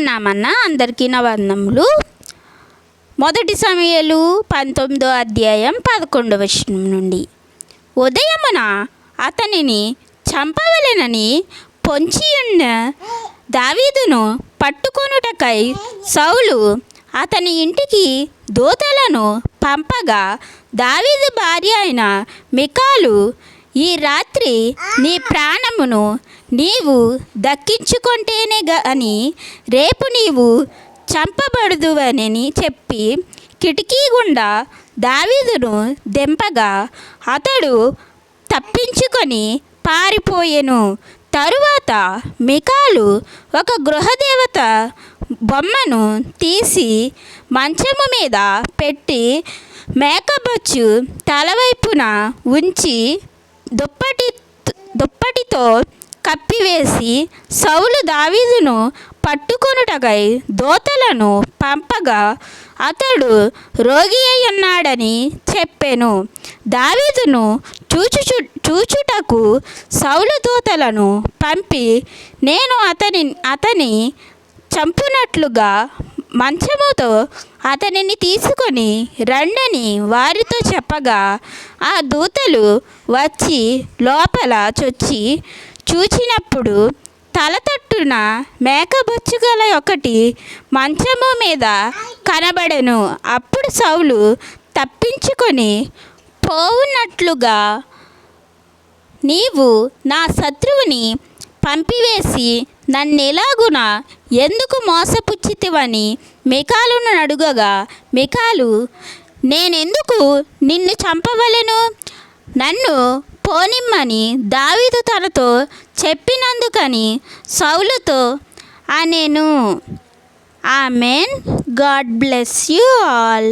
ఉన్నామన్నా? అందరికీ నా వందనములు. 1 సమూయేలు 19వ అధ్యాయం 11వ వచనం నుండి. ఉదయమున అతనిని చంపవలెనని పొంచియున్న దావీదును పట్టుకొనుటకై సౌలు అతని ఇంటికి దూతలను పంపగా, దావీదు భార్య అయిన మికాలు, ఈ రాత్రి నీ ప్రాణమును నీవు దక్కించుకొంటేనే గాని రేపు నీవు చంపబడుదువని చెప్పి కిటికీ గుండా దావీదును దింపగా అతడు తప్పించుకొని పారిపోయెను. తరువాత మికాలు ఒక గృహదేవత బొమ్మను తీసి మంచము మీద పెట్టి మేకబొచ్చు తలవైపున ఉంచి దుప్పటితో కప్పివేసి, సౌలు దావీదును పట్టుకొనుటకై దూతలను పంపగా అతడు రోగి అయి ఉన్నాడని చెప్పెను. దావీదును చూచుటకు సౌలు దూతలను పంపి, నేను అతని చంపునట్లుగా మంచముతో అతనిని తీసుకొని రండని వారితో చెప్పగా, ఆ దూతలు వచ్చి లోపల చొచ్చి చూచినప్పుడు తల తట్టున మేకబొచ్చుగల ఒకటి మంచము మీద కనబడెను. అప్పుడు సౌలు తప్పించుకొని పోవునట్లుగా, నీవు నా శత్రువుని పంపివేసి నన్నెలాగున ఎందుకు మోసపుచ్చితివని మికాలును అడుగగా, మికాలు, నేనెందుకు నిన్ను చంపవలెను? నన్ను పోనిమ్మని దావీదు తనతో చెప్పినందుకని సౌలుతో అనెను. Amen. God bless you all.